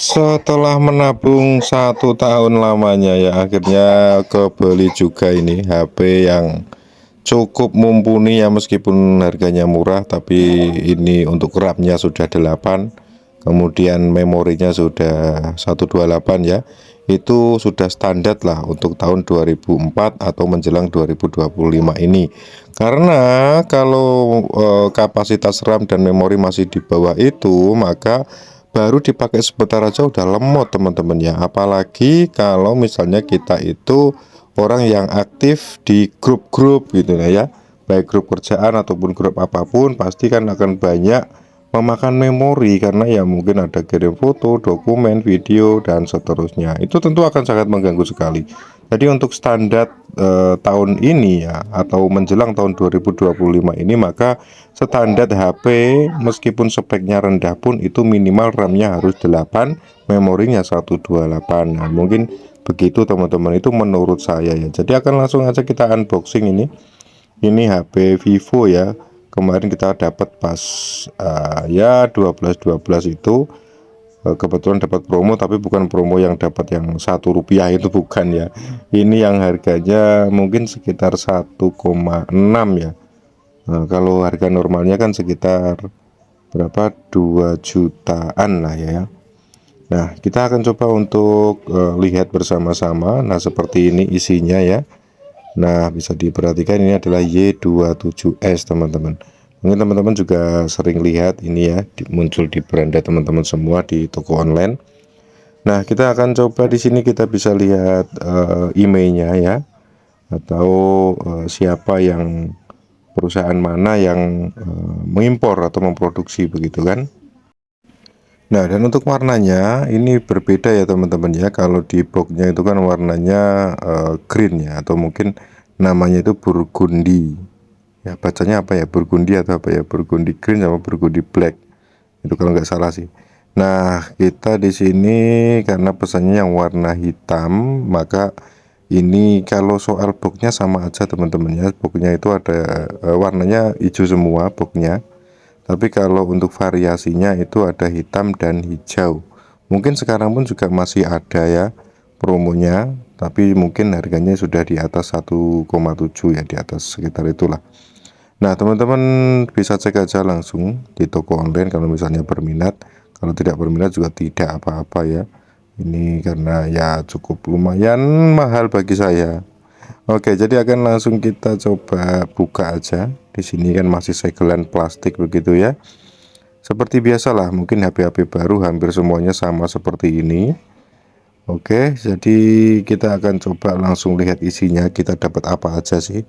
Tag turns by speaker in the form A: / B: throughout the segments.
A: Setelah menabung 1 tahun lamanya ya, akhirnya kebeli juga ini HP yang cukup mumpuni ya, meskipun harganya murah, tapi ini untuk RAM-nya sudah 8, kemudian memorinya sudah 128 ya. Itu sudah standar lah untuk tahun 2004 atau menjelang 2025 ini. Karena kalau kapasitas RAM dan memori masih di bawah itu, maka baru dipakai sebentar aja udah lemot teman-teman ya. Apalagi kalau misalnya kita itu orang yang aktif di grup-grup gitu ya, baik grup kerjaan ataupun grup apapun, pasti kan akan banyak memakan memori, karena ya mungkin ada kirim foto, dokumen, video dan seterusnya. Itu tentu akan sangat mengganggu sekali. Jadi untuk standar tahun ini ya, atau menjelang tahun 2025 ini, maka standar HP meskipun speknya rendah pun itu minimal RAM-nya harus 8, memorinya 128. Nah, mungkin begitu teman-teman, itu menurut saya ya. Jadi akan langsung aja kita unboxing ini. Ini HP Vivo ya. Kemarin kita dapat pas ya 12 itu, kebetulan dapat promo, tapi bukan promo yang dapat yang Rp1 itu, bukan ya. Ini yang harganya mungkin sekitar 1,6 ya. Nah, kalau harga normalnya kan sekitar berapa, 2 jutaan lah ya. Nah, kita akan coba untuk lihat bersama-sama. Nah, seperti ini isinya ya. Nah, bisa diperhatikan ini adalah Y27S teman-teman. Mungkin teman-teman juga sering lihat ini ya, muncul di beranda teman-teman semua di toko online. Nah, kita akan coba di sini, kita bisa lihat emailnya ya, atau siapa yang, perusahaan mana yang mengimpor atau memproduksi begitu kan. Nah, dan untuk warnanya ini berbeda ya teman-teman ya. Kalau di boxnya itu kan warnanya green ya, atau mungkin namanya itu burgundy ya, bacanya apa ya, burgundy atau apa ya, burgundy green sama burgundy black itu kalau nggak salah sih. Nah, kita di sini karena pesannya yang warna hitam, maka ini kalau soal boxnya sama aja teman-teman ya. Boxnya itu ada warnanya hijau semua boxnya, tapi kalau untuk variasinya itu ada hitam dan hijau. Mungkin sekarang pun juga masih ada ya promonya, tapi mungkin harganya sudah di atas 1,7 ya, di atas sekitar itulah. Nah, teman-teman bisa cek aja langsung di toko online kalau misalnya berminat. Kalau tidak berminat juga tidak apa-apa ya. Ini karena ya cukup lumayan mahal bagi saya. Oke, jadi akan langsung kita coba buka aja. Di sini kan masih segelan plastik begitu ya. Seperti biasalah, mungkin HP-HP baru hampir semuanya sama seperti ini. Oke, jadi kita akan coba langsung lihat isinya, kita dapat apa aja sih.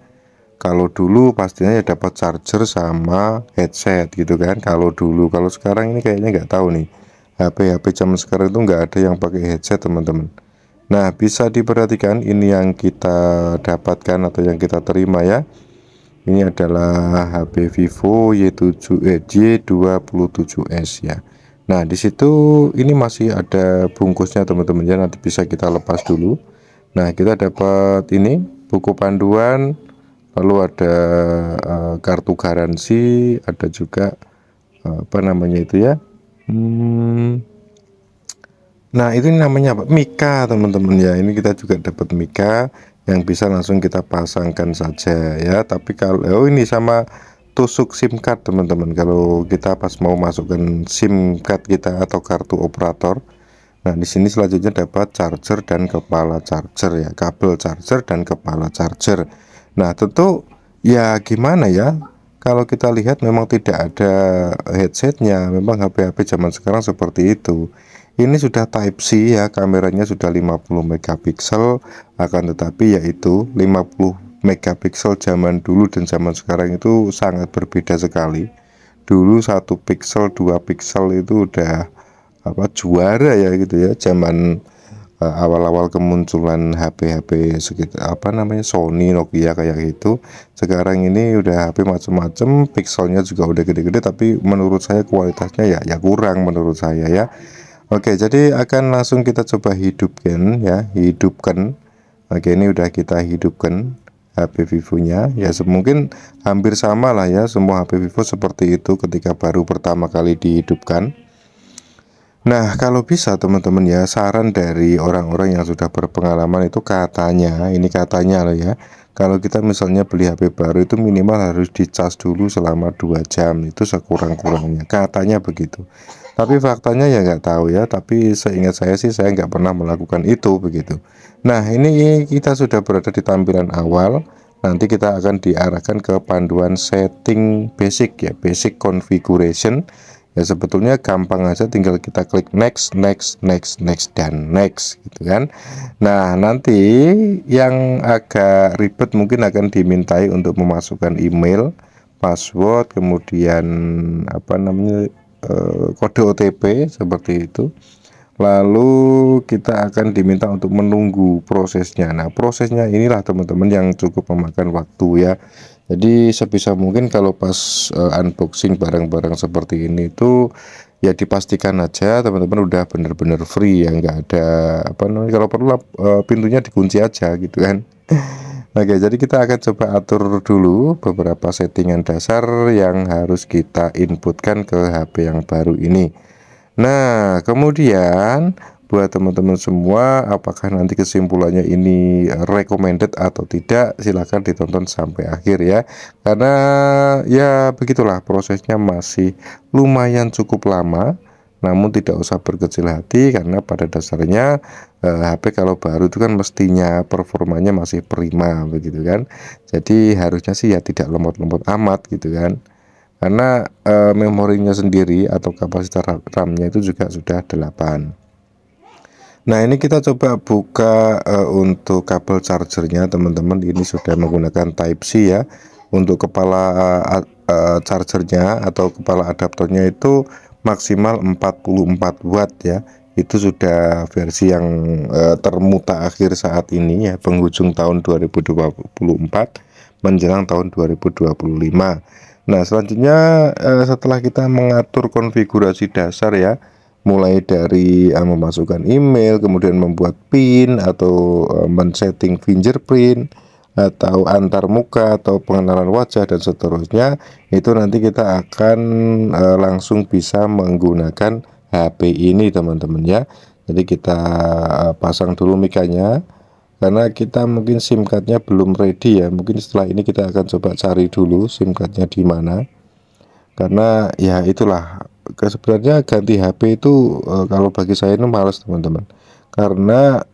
A: Kalau dulu pastinya ya dapat charger sama headset gitu kan. Kalau dulu, kalau sekarang ini kayaknya nggak tahu nih. HP-HP zaman sekarang itu nggak ada yang pakai headset teman-teman. Nah, bisa diperhatikan ini yang kita dapatkan atau yang kita terima ya. Ini adalah HP Vivo Y27S ya. Nah, di situ ini masih ada bungkusnya teman-teman ya, nanti bisa kita lepas dulu. Nah, kita dapat ini buku panduan, lalu ada kartu garansi, ada juga apa namanya itu ya. Nah, itu namanya apa? Mika teman-teman ya. Ini kita juga dapat Mika yang bisa langsung kita pasangkan saja ya. Tapi kalau ini sama tusuk SIM card teman-teman. Kalau kita pas mau masukkan SIM card kita atau kartu operator. Nah, di sini selanjutnya dapat charger dan kepala charger ya, kabel charger dan kepala charger. Nah, tentu ya gimana ya? Kalau kita lihat memang tidak ada headsetnya. Memang HP-HP zaman sekarang seperti itu. Ini sudah Type C ya, kameranya sudah 50 megapiksel, akan tetapi yaitu 50 megapiksel zaman dulu dan zaman sekarang itu sangat berbeda sekali. Dulu 1 piksel 2 piksel itu udah apa, juara ya gitu ya, zaman awal-awal kemunculan HP-HP sekitar apa namanya, Sony, Nokia kayak gitu. Sekarang ini udah HP macem-macem, pikselnya juga udah gede-gede, tapi menurut saya kualitasnya ya kurang menurut saya ya. Oke, jadi akan langsung kita coba hidupkan ya, hidupkan. Oke, ini udah kita hidupkan HP Vivo-nya ya, mungkin hampir sama lah ya, semua HP Vivo seperti itu ketika baru pertama kali dihidupkan. Nah, kalau bisa teman-teman ya, saran dari orang-orang yang sudah berpengalaman itu katanya, ini katanya loh ya, kalau kita misalnya beli HP baru itu minimal harus dicas dulu selama 2 jam, itu sekurang-kurangnya, katanya begitu. Tapi faktanya ya nggak tahu ya, tapi seingat saya sih saya nggak pernah melakukan itu begitu. Nah, ini kita sudah berada di tampilan awal, nanti kita akan diarahkan ke panduan setting basic ya, basic configuration. Ya sebetulnya gampang aja, tinggal kita klik next, next, next, next, dan next gitu kan. Nah, nanti yang agak ribet mungkin akan dimintai untuk memasukkan email, password, kemudian apa namanya, kode OTP seperti itu. Lalu kita akan diminta untuk menunggu prosesnya. Nah, prosesnya inilah teman-teman yang cukup memakan waktu ya. Jadi sebisa mungkin kalau pas unboxing barang-barang seperti ini tuh ya dipastikan aja teman-teman udah bener-bener free ya, nggak ada apa namanya, kalau perlu pintunya dikunci aja gitu kan. Oke, jadi kita akan coba atur dulu beberapa settingan dasar yang harus kita inputkan ke HP yang baru ini. Nah, kemudian buat teman-teman semua, apakah nanti kesimpulannya ini recommended atau tidak, silahkan ditonton sampai akhir ya. Karena ya begitulah, prosesnya masih lumayan cukup lama. Namun tidak usah berkecil hati, karena pada dasarnya HP kalau baru itu kan mestinya performanya masih prima begitu kan. Jadi harusnya sih ya tidak lemot-lemot amat gitu kan, karena memorinya sendiri atau kapasitas RAM-nya itu juga sudah 8. Nah, ini kita coba buka untuk kabel chargernya teman-teman. Ini sudah menggunakan Type C ya. Untuk kepala chargernya atau kepala adaptornya itu maksimal 44 watt ya. Itu sudah versi yang termutakhir saat ini ya, penghujung tahun 2024 menjelang tahun 2025. Nah, selanjutnya setelah kita mengatur konfigurasi dasar ya, mulai dari memasukkan email, kemudian membuat PIN atau men-setting fingerprint atau antar muka atau pengenalan wajah dan seterusnya, itu nanti kita akan langsung bisa menggunakan HP ini teman-teman ya. Jadi kita pasang dulu mikanya, karena kita mungkin SIM cardnya belum ready ya. Mungkin setelah ini kita akan coba cari dulu SIM cardnya di mana, karena ya itulah, sebenarnya ganti HP itu kalau bagi saya itu males teman-teman, karena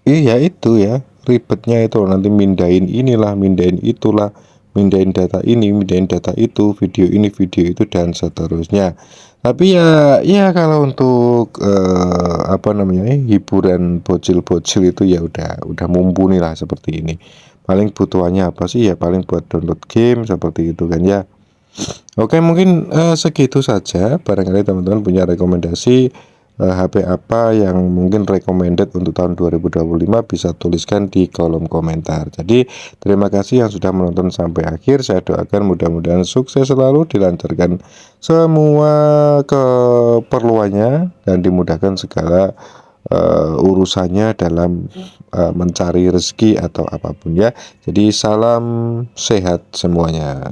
A: iya itu ya, ribetnya itu nanti mindahin inilah, mindahin itulah, mindahin data ini, mindahin data itu, video ini, video itu, dan seterusnya. Tapi ya kalau untuk apa namanya, hiburan bocil-bocil itu ya udah mumpuni lah seperti ini. Paling butuhannya apa sih ya, paling buat download game seperti itu kan ya. Oke, mungkin segitu saja. Barangkali teman-teman punya rekomendasi HP apa yang mungkin recommended untuk tahun 2025, bisa tuliskan di kolom komentar. Jadi terima kasih yang sudah menonton sampai akhir. Saya doakan mudah-mudahan sukses selalu, dilancarkan semua keperluannya, dan dimudahkan segala urusannya dalam mencari rezeki atau apapun ya. Jadi salam sehat semuanya.